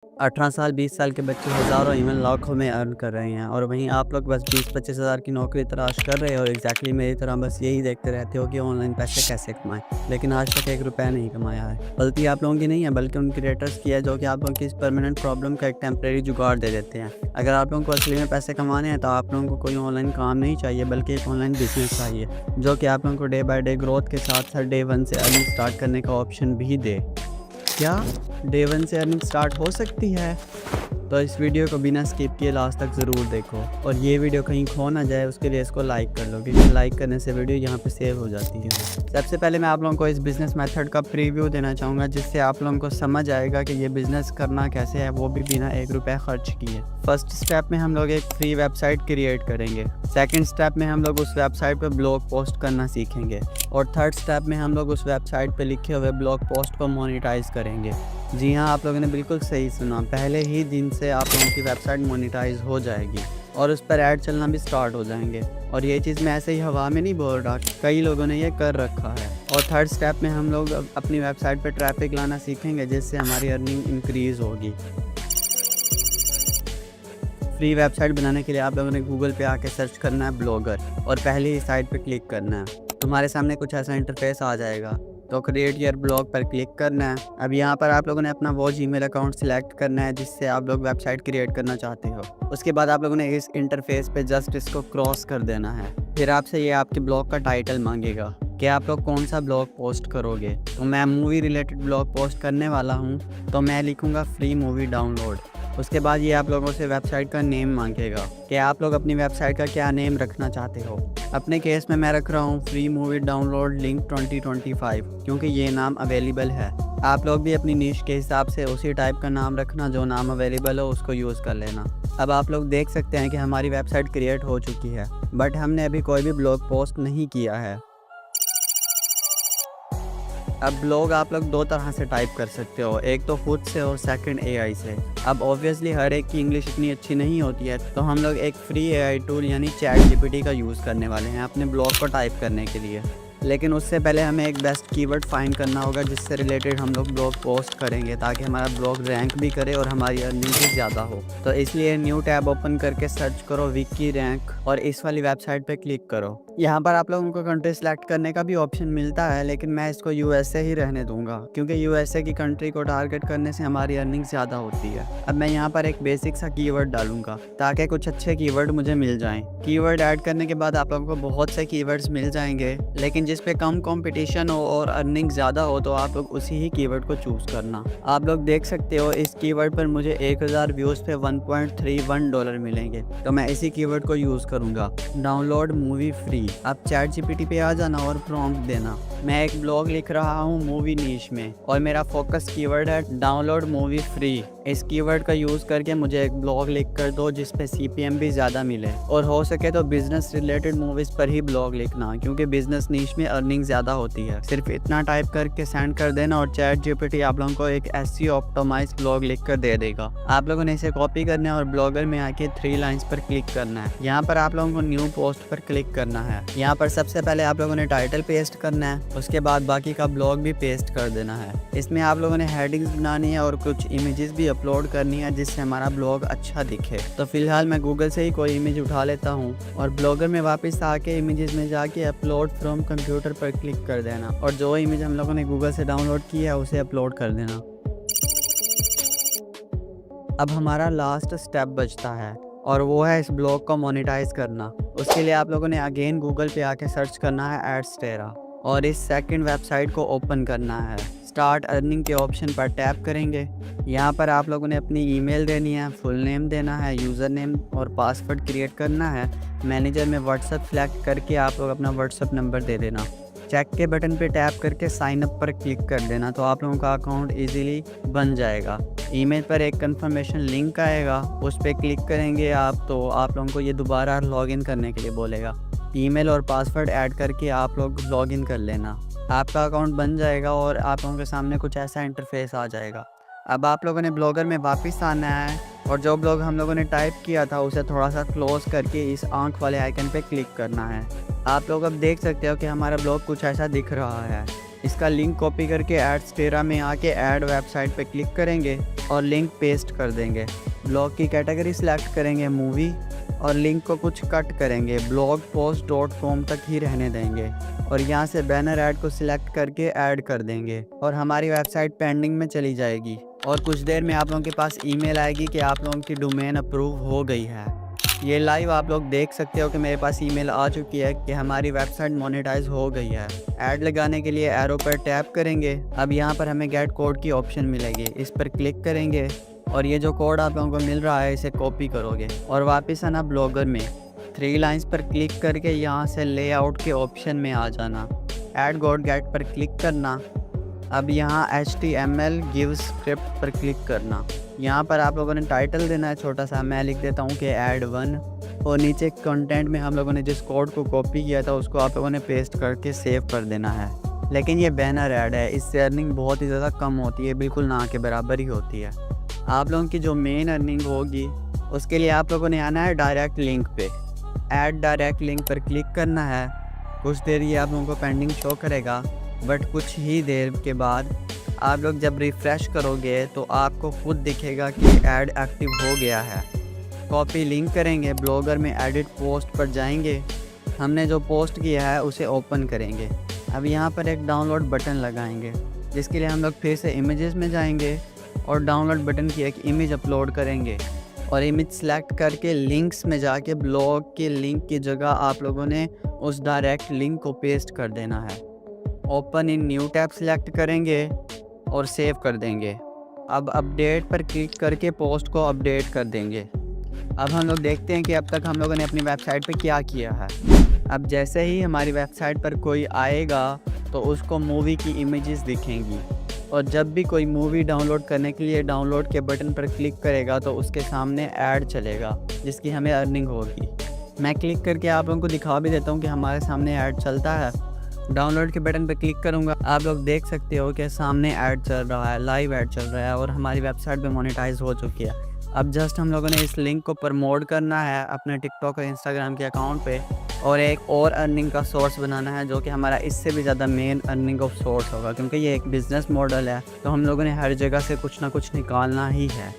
18 साल 20 साल के बच्चे हज़ारों इवन लाखों में अर्न कर रहे हैं और वहीं आप लोग बस 20-25 हज़ार की नौकरी तलाश कर रहे हो और एग्जैक्टली मेरी तरह बस यही देखते रहते हो कि ऑनलाइन पैसे कैसे कमाएं, लेकिन आज तक एक रुपया नहीं कमाया है। गलती आप लोगों की नहीं है बल्कि उन क्रिएटर्स की है जो कि आप लोगों की इस परमानेंट प्रॉब्लम का एक टेम्प्रेरी जुगाड़ दे देते हैं। अगर आप लोगों को असली में पैसे कमाने हैं तो आप लोगों को कोई ऑनलाइन काम नहीं चाहिए बल्कि एक ऑनलाइन बिजनेस चाहिए जो कि आप लोगों को डे बाय डे ग्रोथ के साथ साथ डे 1 से अर्निंग स्टार्ट करने का ऑप्शन भी दे। क्या डे 1 से अर्निंग स्टार्ट हो सकती है? तो इस वीडियो को बिना स्किप किए लास्ट तक ज़रूर देखो और ये वीडियो कहीं खो ना जाए उसके लिए इसको लाइक कर लो क्योंकि लाइक करने से वीडियो यहाँ पे सेव हो जाती है। सबसे पहले मैं आप लोगों को इस बिज़नेस मेथड का प्रीव्यू देना चाहूँगा जिससे आप लोगों को समझ आएगा कि ये बिज़नेस करना कैसे है, वो भी बिना एक रुपया खर्च किए। फर्स्ट स्टेप में हम लोग एक फ्री वेबसाइट क्रिएट करेंगे। सेकंड स्टेप में हम लोग उस वेबसाइट पर ब्लॉग पोस्ट करना सीखेंगे और थर्ड स्टेप में हम लोग उस वेबसाइट पर लिखे हुए ब्लॉग पोस्ट को मोनेटाइज करेंगे। जी हाँ, आप लोगों ने बिल्कुल सही सुना, पहले ही दिन से आप लोगों की वेबसाइट मोनेटाइज हो जाएगी और उस पर ऐड चलना भी स्टार्ट हो जाएंगे। और ये चीज़ मैं ऐसे ही हवा में नहीं बोल रहा, कई लोगों ने ये कर रखा है। और थर्ड स्टेप में हम लोग अपनी वेबसाइट पर ट्रैफिक लाना सीखेंगे जिससे हमारी अर्निंग इंक्रीज़ होगी। फ्री वेबसाइट बनाने के लिए आप लोगों ने गूगल पे आके सर्च करना है ब्लॉगर और पहली ही साइट पे क्लिक करना है। तुम्हारे सामने कुछ ऐसा इंटरफेस आ जाएगा, तो क्रिएट योर ब्लॉग पर क्लिक करना है। अब यहाँ पर आप लोगों ने अपना वो जीमेल अकाउंट सिलेक्ट करना है जिससे आप लोग वेबसाइट क्रिएट करना चाहते हो। उसके बाद आप लोगों ने इस इंटरफेस पे जस्ट इसको क्रॉस कर देना है। फिर आपसे ये आपके ब्लॉग का टाइटल मांगेगा कि आप लोग कौन सा ब्लॉग पोस्ट करोगे। तो मैं मूवी रिलेटेड ब्लॉग पोस्ट करने वाला हूँ, तो मैं लिखूँगा फ्री मूवी डाउनलोड। उसके बाद ये आप लोगों से वेबसाइट का नेम मांगेगा कि आप लोग अपनी वेबसाइट का क्या नेम रखना चाहते हो। अपने केस में मैं रख रहा हूँ फ्री मूवी डाउनलोड लिंक 2025 क्योंकि ये नाम अवेलेबल है। आप लोग भी अपनी नीश के हिसाब से उसी टाइप का नाम रखना, जो नाम अवेलेबल हो उसको यूज़ कर लेना। अब आप लोग देख सकते हैं कि हमारी वेबसाइट क्रिएट हो चुकी है बट हमने अभी कोई भी ब्लॉग पोस्ट नहीं किया है। अब ब्लॉग आप लोग दो तरह से टाइप कर सकते हो, एक तो खुद से और सेकंड एआई से। अब ऑब्वियसली हर एक की इंग्लिश इतनी अच्छी नहीं होती है, तो हम लोग एक फ्री एआई टूल यानी चैट जीपीटी का यूज़ करने वाले हैं अपने ब्लॉग को टाइप करने के लिए। लेकिन उससे पहले हमें एक बेस्ट कीवर्ड फाइंड करना होगा जिससे रिलेटेड हम लोग ब्लॉग पोस्ट करेंगे ताकि हमारा ब्लॉग रैंक भी करे और हमारी अर्निंग भी ज़्यादा हो। तो इसलिए न्यू टैब ओपन करके सर्च करो विकी रैंक और इस वाली वेबसाइट पे क्लिक करो। यहाँ पर आप लोगों को कंट्री सेलेक्ट करने का भी ऑप्शन मिलता है, लेकिन मैं इसको यूएसए ही रहने दूंगा क्योंकि यूएसए की कंट्री को टारगेट करने से हमारी अर्निंग ज़्यादा होती है। अब मैं यहाँ पर एक बेसिक सा कीवर्ड डालूंगा ताकि कुछ अच्छे कीवर्ड मुझे मिल जाएं। कीवर्ड ऐड करने के बाद आप लोगों को बहुत से कीवर्ड्स मिल जाएंगे, लेकिन जिस पे कम कंपटीशन हो और अर्निंग ज़्यादा हो तो आप लोग उसी ही कीवर्ड को चूज़ करना। आप लोग देख सकते हो इस कीवर्ड पर मुझे 1000 व्यूज़ पे $1.31 मिलेंगे, तो मैं इसी कीवर्ड को यूज़ करूँगा, डाउनलोड मूवी फ्री। आप चैट जीपीटी पे आ जाना और प्रॉम्प्ट देना। मैं एक ब्लॉग लिख रहा हूँ मूवी नीश में और मेरा फोकस कीवर्ड है डाउनलोड मूवी फ्री। इस कीवर्ड का यूज़ करके मुझे एक ब्लॉग लिख कर दो जिस पे सीपीएम भी ज़्यादा मिले और हो सके तो बिजनेस रिलेटेड मूवीज़ पर ही ब्लॉग लिखना क्योंकि बिजनेस नीश में अर्निंग ज़्यादा होती है। सिर्फ इतना टाइप करके सेंड कर देना और चैट जीपीटी आप लोगों को एक एसईओ ऑप्टिमाइज्ड ब्लॉग लिख कर दे देगा। आप लोगों ने इसे कॉपी करना है और ब्लॉगर में आके 3 लाइन्स पर क्लिक करना है। यहाँ पर आप लोगों को न्यू पोस्ट पर क्लिक करना है। यहाँ पर सबसे पहले आप लोगों ने टाइटल पेस्ट करना है, उसके बाद बाकी का ब्लॉग भी पेस्ट कर देना है। इसमें आप लोगों ने हेडिंग्स बनानी है और कुछ इमेजेस भी अपलोड करनी है जिससे हमारा ब्लॉग अच्छा दिखे। तो फिलहाल मैं गूगल से ही कोई इमेज उठा लेता हूँ और ब्लॉगर में वापस आके इमेजेस में जाके अपलोड फ्रॉम कंप्यूटर पर क्लिक कर देना और जो इमेज हम लोगों ने गूगल से डाउनलोड किया है उसे अपलोड कर देना। अब हमारा लास्ट स्टेप बचता है और वो है इस ब्लॉग को मोनेटाइज करना। उसके लिए आप लोगों ने अगेन गूगल पे आके सर्च करना है एड्सटेरा और इस सेकंड वेबसाइट को ओपन करना है। स्टार्ट अर्निंग के ऑप्शन पर टैप करेंगे। यहाँ पर आप लोगों ने अपनी ईमेल देनी है, फुल नेम देना है, यूज़र नेम और पासवर्ड क्रिएट करना है। मैनेजर में व्हाट्सअप सेलेक्ट करके आप लोग अपना व्हाट्सअप नंबर दे देना। चेक के बटन पे टैप करके साइन अप पर क्लिक कर देना, तो आप लोगों का अकाउंट इजीली बन जाएगा। ईमेल पर एक कंफर्मेशन लिंक आएगा, उस पर क्लिक करेंगे आप तो आप लोगों को ये दोबारा लॉगिन करने के लिए बोलेगा। ईमेल और पासवर्ड ऐड करके आप लोग लॉगिन कर लेना, आपका अकाउंट बन जाएगा और आप लोगों के सामने कुछ ऐसा इंटरफेस आ जाएगा। अब आप लोगों ने ब्लॉगर में वापस आना है और जो ब्लॉग हम लोगों ने टाइप किया था उसे थोड़ा सा क्लोज करके इस आंख वाले आइकन पे क्लिक करना है। आप लोग अब देख सकते हो कि हमारा ब्लॉग कुछ ऐसा दिख रहा है। इसका लिंक कॉपी करके एड्स टेरा में आके ऐड वेबसाइट पे क्लिक करेंगे और लिंक पेस्ट कर देंगे। ब्लॉग की कैटेगरी सिलेक्ट करेंगे मूवी और लिंक को कुछ कट करेंगे, blogpost.com तक ही रहने देंगे और यहाँ से बैनर ऐड को सिलेक्ट करके ऐड कर देंगे और हमारी वेबसाइट पेंडिंग में चली जाएगी और कुछ देर में आप लोगों के पास ईमेल आएगी कि आप लोगों की डोमेन अप्रूव हो गई है। ये लाइव आप लोग देख सकते हो कि मेरे पास ईमेल आ चुकी है कि हमारी वेबसाइट मोनेटाइज हो गई है। ऐड लगाने के लिए एरो पर टैप करेंगे। अब यहाँ पर हमें गेट कोड की ऑप्शन मिलेगी, इस पर क्लिक करेंगे और ये जो कोड आप लोगों को मिल रहा है इसे कॉपी करोगे और वापस आना ब्लॉगर में 3 लाइंस पर क्लिक करके यहाँ से लेआउट के ऑप्शन में आ जाना। ऐड गॉट गेट पर क्लिक करना। अब यहाँ HTML गिव स्क्रिप्ट पर क्लिक करना। यहाँ पर आप लोगों ने टाइटल देना है छोटा सा, मैं लिख देता हूँ कि ऐड 1 और नीचे कंटेंट में हम लोगों ने जिस कोड को कॉपी किया था उसको आप लोगों ने पेस्ट करके सेव कर देना है। लेकिन ये बैनर ऐड है, इससे अर्निंग बहुत ही ज़्यादा कम होती है, बिल्कुल ना के बराबर ही होती है। आप लोगों की जो मेन अर्निंग होगी उसके लिए आप लोगों ने आना है डायरेक्ट लिंक पे। ऐड डायरेक्ट लिंक पर क्लिक करना है। कुछ देर ये आप लोगों को पेंडिंग शो करेगा, बट कुछ ही देर के बाद आप लोग जब रिफ़्रेश करोगे तो आपको खुद दिखेगा कि ऐड एक्टिव हो गया है। कॉपी लिंक करेंगे, ब्लॉगर में एडिट पोस्ट पर जाएंगे, हमने जो पोस्ट किया है उसे ओपन करेंगे। अब यहाँ पर एक डाउनलोड बटन लगाएंगे, जिसके लिए हम लोग फिर से इमेजेस में जाएंगे और डाउनलोड बटन की एक इमेज अपलोड करेंगे और इमेज सेलेक्ट करके लिंक्स में जाके ब्लॉग के लिंक की जगह आप लोगों ने उस डायरेक्ट लिंक को पेस्ट कर देना है। Open in new tab select करेंगे और सेव कर देंगे। अब अपडेट पर क्लिक करके पोस्ट को अपडेट कर देंगे। अब हम लोग देखते हैं कि अब तक हम लोगों ने अपनी वेबसाइट पे क्या किया है। अब जैसे ही हमारी वेबसाइट पर कोई आएगा तो उसको मूवी की इमेजेस दिखेंगी और जब भी कोई मूवी डाउनलोड करने के लिए डाउनलोड के बटन पर क्लिक करेगा तो उसके सामने ऐड चलेगा जिसकी हमें अर्निंग होगी। मैं क्लिक करके आप लोगों को दिखा भी देता हूँ कि हमारे सामने ऐड चलता है। डाउनलोड के बटन पर क्लिक करूँगा, आप लोग देख सकते हो कि सामने ऐड चल रहा है, लाइव ऐड चल रहा है और हमारी वेबसाइट पे मोनेटाइज हो चुकी है। अब जस्ट हम लोगों ने इस लिंक को प्रमोट करना है अपने टिकटॉक और इंस्टाग्राम के अकाउंट पे और एक और अर्निंग का सोर्स बनाना है जो कि हमारा इससे भी ज़्यादा मेन अर्निंग ऑफ सोर्स होगा, क्योंकि ये एक बिज़नेस मॉडल है तो हम लोगों ने हर जगह से कुछ ना कुछ निकालना ही है।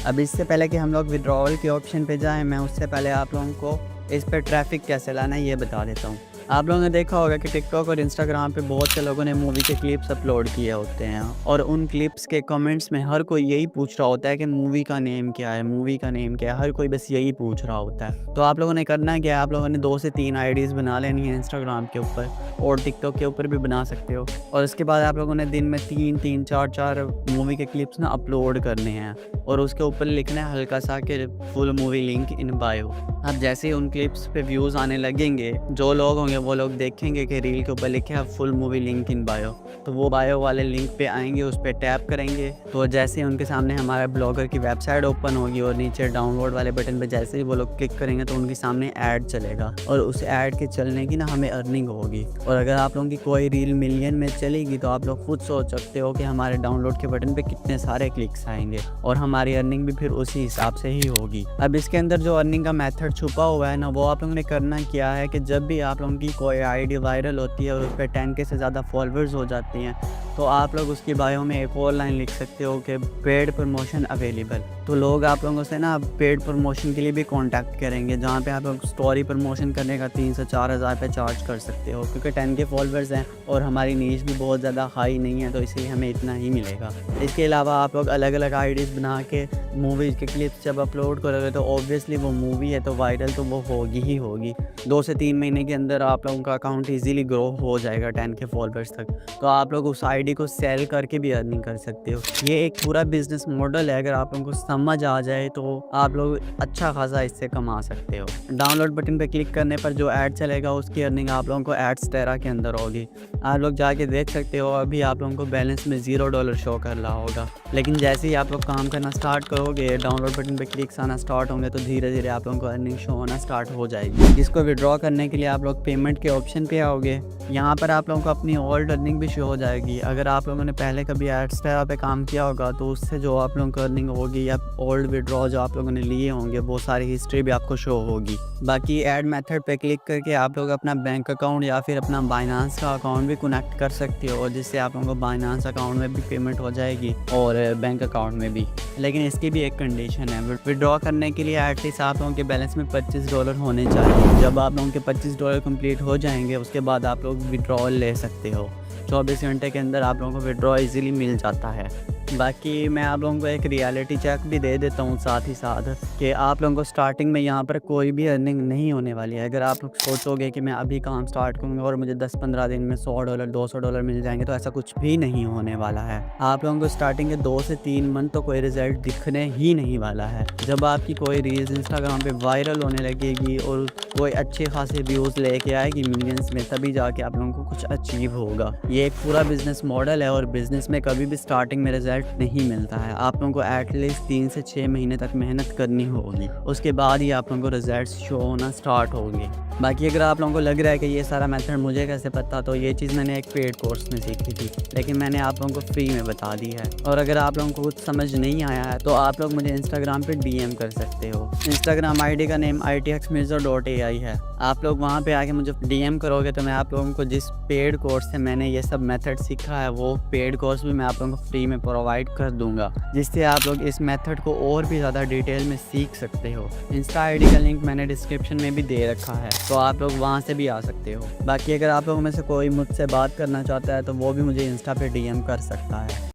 अब इससे पहले कि हम लोग विड्रॉवल के ऑप्शन पे जाएं, मैं उससे पहले आप लोगों को इस पर ट्रैफिक कैसे लाना है ये बता देता हूँ। आप लोगों ने देखा होगा कि टिकटॉक और इंस्टाग्राम पे बहुत से लोगों ने मूवी के क्लिप्स अपलोड किए होते हैं और उन क्लिप्स के कमेंट्स में हर कोई यही पूछ रहा होता है कि मूवी का नेम क्या है, मूवी का नेम क्या है, हर कोई बस यही पूछ रहा होता है। तो आप लोगों ने करना है क्या, आप लोगों ने 2 से 3 आईडीज़ बना लेनी है इंस्टाग्राम के ऊपर और टिकटॉक के ऊपर भी बना सकते हो और उसके बाद आप लोगों ने दिन में 3-3, 4-4 मूवी के क्लिप्स ना अपलोड करने हैं और उसके ऊपर लिखना है हल्का सा कि full movie link in bio. अब जैसे ही उन क्लिप्स पे व्यूज़ आने लगेंगे, जो लोग होंगे वो लोग देखेंगे कि रील के ऊपर लिखे है full movie link in bio, तो वो बायो वाले लिंक पे आएंगे, उस पर टैप करेंगे तो जैसे ही उनके सामने हमारे ब्लॉगर की वेबसाइट ओपन होगी और नीचे डाउनलोड वाले बटन पे जैसे ही वो लोग क्लिक करेंगे तो उनके सामने ऐड चलेगा और उस ऐड के चलने की ना हमें अर्निंग होगी। और अगर आप लोगों की कोई रील मिलियन में चलेगी तो आप लोग खुद सोच सकते हो कि हमारे डाउनलोड के बटन पे कितने सारे क्लिक्स आएंगे और हमारी अर्निंग भी फिर उसी हिसाब से ही होगी। अब इसके अंदर जो अर्निंग का मेथड छुपा हुआ है ना, वो आप लोगों ने करना क्या है कि जब भी आप लोगों की कोई आईडी वायरल होती है और उस पर 10K से ज़्यादा फॉलोअर्स हो जाती हैं तो आप लोग उसकी बायो में एक और लाइन लिख सकते हो कि पेड प्रमोशन अवेलेबल। तो लोग आप लोगों से ना पेड प्रमोशन के लिए भी कांटेक्ट करेंगे, जहाँ पे आप लोग स्टोरी प्रमोशन करने का 3 से 4 हज़ार पे चार्ज कर सकते हो, क्योंकि 10K फॉलोअर्स हैं और हमारी नीच भी बहुत ज़्यादा हाई नहीं है तो इसलिए हमें इतना ही मिलेगा। इसके अलावा आप लोग अलग अलग आईडीज़ बना के मूवीज़ के क्लिप्स जब अपलोड करोगे तो ऑब्वियसली वो मूवी है तो वायरल तो वो होगी ही होगी। 2 से 3 महीने के अंदर आप लोगों का अकाउंट ईजिली ग्रो हो जाएगा 10K फॉलोअर्स तक, तो आप लोग उस आईडी को सेल करके भी अर्निंग कर सकते हो। ये एक पूरा बिजनेस मॉडल है, अगर आप लोगों को समझ आ जाए तो आप लोग अच्छा खासा इससे कमा सकते हो। डाउनलोड बटन पे क्लिक करने पर जो ऐड चलेगा उसकी अर्निंग आप लोगों को एड्स टेरा के अंदर होगी। आप लोग जाके देख सकते हो, अभी आप लोगों को बैलेंस में $0 शो कर रहा होगा, लेकिन जैसे ही आप लोग काम करना स्टार्ट करोगे, डाउनलोड बटन पे क्लिक्स आना स्टार्ट होंगे तो धीरे धीरे आप लोगों को अर्निंग शो होना स्टार्ट हो जाएगी। इसको विड्रॉ करने के लिए आप लोग पेमेंट पेमेंट के ऑप्शन पे आओगे, यहाँ पर आप लोगों को अपनी ओल्ड अर्निंग भी शो हो जाएगी। अगर आप लोगों ने पहले कभी एडस्ट्रा पे काम किया होगा तो उससे जो आप लोगों को अर्निंग होगी या ओल्ड विड्रॉ जो आप लोगों ने लिए होंगे वो सारी हिस्ट्री भी आपको शो होगी। बाकी ऐड मेथड पे क्लिक करके आप लोग अपना बैंक अकाउंट या फिर अपना बाइनांस का अकाउंट भी कनेक्ट कर सकते हो, जिससे आप लोगों को बाइनांस अकाउंट में भी पेमेंट हो जाएगी और बैंक अकाउंट में भी। लेकिन इसकी भी एक कंडीशन है, विड्रॉ करने के लिए एटलीस्ट आप लोगों के बैलेंस में $25 होने चाहिए। जब आप लोगों के $25 कंप्लीट हो जाएंगे उसके बाद आप लोग विड्रॉल ले सकते हो। 24 घंटे के अंदर आप लोगों को विड्रॉ इजीली मिल जाता है। बाकी मैं आप लोगों को एक रियलिटी चेक भी दे देता हूँ साथ ही साथ कि आप लोगों को स्टार्टिंग में यहाँ पर कोई भी अर्निंग नहीं होने वाली है। अगर आप लोग सोचोगे कि मैं अभी काम स्टार्ट करूँगा और मुझे 10-15 दिन में $100 $200 मिल जाएंगे, तो ऐसा कुछ भी नहीं होने वाला है। आप लोगों को स्टार्टिंग के 2 से 3 मंथ तो कोई रिजल्ट दिखने ही नहीं वाला है। जब आपकी कोई रील्स इंस्टाग्राम पे वायरल होने लगेगी और कोई अच्छे खासे व्यूज़ लेके आएगी मिलियंस में, तभी जाके आप लोगों को कुछ अचीव होगा। ये एक पूरा बिजनेस मॉडल है और बिजनेस में कभी भी स्टार्टिंग में रिजल्ट नहीं मिलता है। आप लोगों को एटलीस्ट 3 से 6 महीने तक मेहनत करनी होगी, उसके बाद ही आप लोगों को रिजल्ट शो होना स्टार्ट होंगे। बाकी अगर आप लोगों को लग रहा है कि ये सारा मेथड मुझे कैसे पता, तो ये चीज़ मैंने एक पेड कोर्स में सीखी थी, लेकिन मैंने आप लोगों को फ्री में बता दी है। और अगर आप लोगों को कुछ समझ नहीं आया है तो आप लोग मुझे इंस्टाग्राम पे DM कर सकते हो। इंस्टाग्राम ID का नेम itxmirza.ai है। आप लोग वहाँ पे आके मुझे DM करोगे तो मैं आप लोगों को जिस पेड कोर्स से मैंने ये सब मेथड सीखा है वो पेड कोर्स भी मैं आप लोगों को फ्री में प्रोवाइड कर दूंगा, जिससे आप लोग इस मेथड को और भी ज़्यादा डिटेल में सीख सकते हो। इंस्टा ID का लिंक मैंने डिस्क्रिप्शन में भी दे रखा है, तो आप लोग वहाँ से भी आ सकते हो। बाकी अगर आप लोगों में से कोई मुझसे बात करना चाहता है तो वो भी मुझे इंस्टा पे DM कर सकता है।